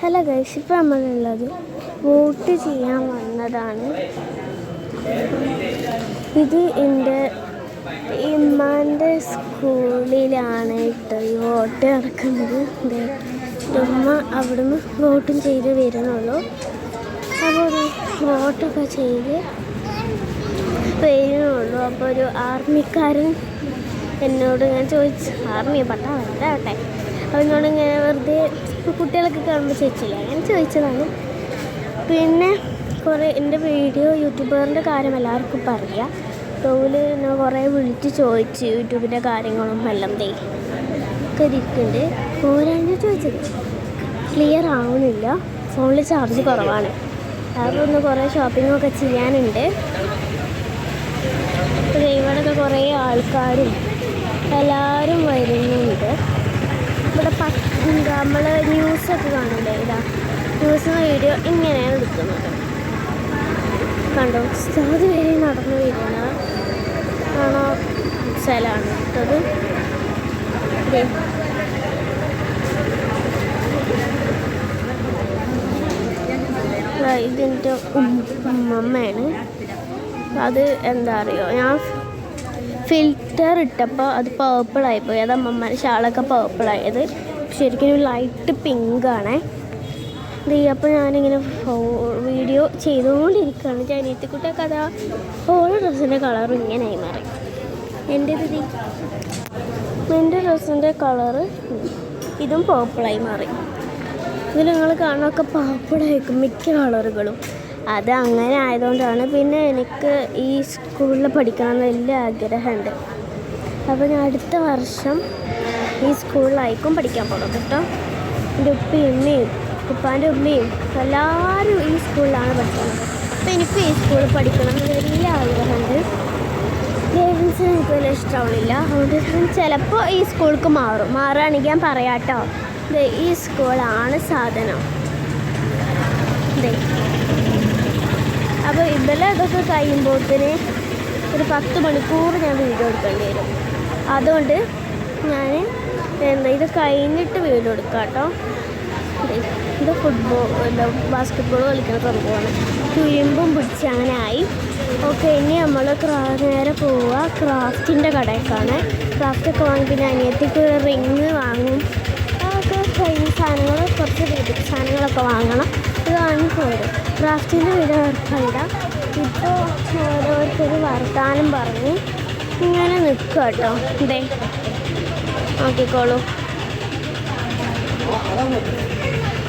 Hello guys, ഇപ്പോൾ നമ്മളുള്ളത് vote ചെയ്യാൻ വന്നതാണ്. ഇത് എൻ്റെ ഇമ്മാൻ്റെ സ്കൂളിലാണ് കേട്ടോ ഈ വോട്ട് നടക്കുന്നത്. ഉമ്മ അവിടുന്ന് വോട്ടും ചെയ്ത് വരുന്നുള്ളൂ. അപ്പോൾ വോട്ടൊക്കെ ചെയ്ത് വരുന്നുള്ളൂ. അപ്പോൾ ഒരു ആർമിക്കാരൻ എന്നോട് ഞാൻ ചോദിച്ചു, ആർമി പട്ടാ വരട്ടെ, അവനോട് ഇങ്ങനെ വെറുതെ കുട്ടികളൊക്കെ കാണുമ്പോൾ ചോദിച്ചില്ല, ഞാൻ ചോദിച്ചതാണ്. പിന്നെ എൻ്റെ വീഡിയോ യൂട്യൂബറിൻ്റെ കാര്യം എല്ലാവർക്കും പറയാം. ടോവിൽ ഞാൻ കുറേ വിളിച്ച് ചോദിച്ച് യൂട്യൂബിൻ്റെ കാര്യങ്ങളും എല്ലാം ഒക്കെ ഇരിക്കുന്നുണ്ട്. ഓരോന്ന് ചോദിച്ചത് ക്ലിയർ ആവുന്നില്ല, ഫോണിൽ ചാർജ് കുറവാണ്. അപ്പോൾ ഒന്ന് കുറേ ഷോപ്പിങ്ങൊക്കെ ചെയ്യാനുണ്ട്. അപ്പോൾ ഇവിടെയൊക്കെ കുറേ ആൾക്കാരും എല്ലാവരും വരുന്നുണ്ട്. ഇവിടെ നമ്മൾ ന്യൂസൊക്കെ കാണൂലേ, ന്യൂസിന് വീഡിയോ ഇങ്ങനെയാണ് എടുക്കുന്നത്. കണ്ടോ, അത് വരെ നടന്നു വരുന്ന ആണോ സ്ഥലമാണ് എടുത്തത്. ഇതിൻ്റെ ഉമ്മയാണ്. അത് എന്താ അറിയോ, ഞാൻ ഫിൽറ്റർ ഇട്ടപ്പോൾ അത് പേർപ്പിളായിപ്പോയി. അത് അമ്മമാരുടെ ഷാളൊക്കെ പേർപ്പിളായത്. ശരിക്കും ലൈറ്റ് പിങ്കാണേ. അപ്പോൾ ഞാനിങ്ങനെ വീഡിയോ ചെയ്തുകൊണ്ടിരിക്കുകയാണ്. ജനിയത്തിക്കുട്ടിയൊക്കെ അതാ ഓരോ ഡ്രസ്സിൻ്റെ കളറും ഇങ്ങനെയായി മാറി. എൻ്റെ ഡ്രസ്സിൻ്റെ കളറ് ഇതും പേർപ്പിളായി മാറി. ഇതിൽ നിങ്ങൾ കാണുന്നതൊക്കെ പേർപ്പിളായിരിക്കും മിക്ക കളറുകളും. അത് അങ്ങനെ ആയതുകൊണ്ടാണ്. പിന്നെ എനിക്ക് ഈ സ്കൂളിൽ പഠിക്കണമെന്ന് വലിയ ആഗ്രഹമുണ്ട്. അപ്പോൾ ഞാൻ അടുത്ത വർഷം ഈ സ്കൂളിലായിരിക്കും പഠിക്കാൻ പോകണം കേട്ടോ. എൻ്റെ ഉപ്പയും ഉമ്മയും ഉപ്പാൻ്റെ ഉമ്മയും എല്ലാവരും ഈ സ്കൂളിലാണ് പഠിക്കുന്നത്. അപ്പോൾ എനിക്കും ഈ സ്കൂളിൽ പഠിക്കണം എന്ന് വലിയ ആഗ്രഹമുണ്ട്. ഗേൾസിന് എനിക്ക് വലിയ ഇഷ്ടമാവില്ല. അതുകൊണ്ട് ഞാൻ ചിലപ്പോൾ ഈ സ്കൂൾക്ക് മാറുകയാണെങ്കിൽ ഞാൻ പറയാം കേട്ടോ. ഈ സ്കൂളാണ് സാധനം. അപ്പോൾ ഇതൊക്കെ കഴിയുമ്പോഴത്തേന് ഒരു 10 മണിക്കൂർ ഞാൻ വീഡിയോ എടുക്കേണ്ടി വരും. അതുകൊണ്ട് ഞാൻ ഇത് കഴിഞ്ഞിട്ട് വീഡിയോ എടുക്കാം കേട്ടോ. ഇത് ബാസ്കറ്റ്ബോൾ കളിക്കുന്ന സംഭവമാണ്. തുരുമ്പും പിടിച്ച് അങ്ങനെ ആയി. ഓക്കെ, ഇനി നമ്മൾ നേരെ പോവുക ക്രാഫ്റ്റിൻ്റെ കടയ്ക്കാണ്. ക്രാഫ്റ്റൊക്കെ വാങ്ങി പിന്നെ അനിയത്തിക്ക് റിങ് വാങ്ങും. അതൊക്കെ കഴിഞ്ഞ സാധനങ്ങൾ, കുറച്ച് വീട്ടിൽ സാധനങ്ങളൊക്കെ വാങ്ങണം. ഇത് വാങ്ങിപ്പോരും. ക്രാഫ്റ്റിൻ്റെ വീഡിയോ കണ്ട ഇപ്പോൾ ഓരോരുത്തർ വർത്താനം പറഞ്ഞ് ഇങ്ങനെ നിൽക്കുക കേട്ടോ. നോക്കിക്കോളൂ.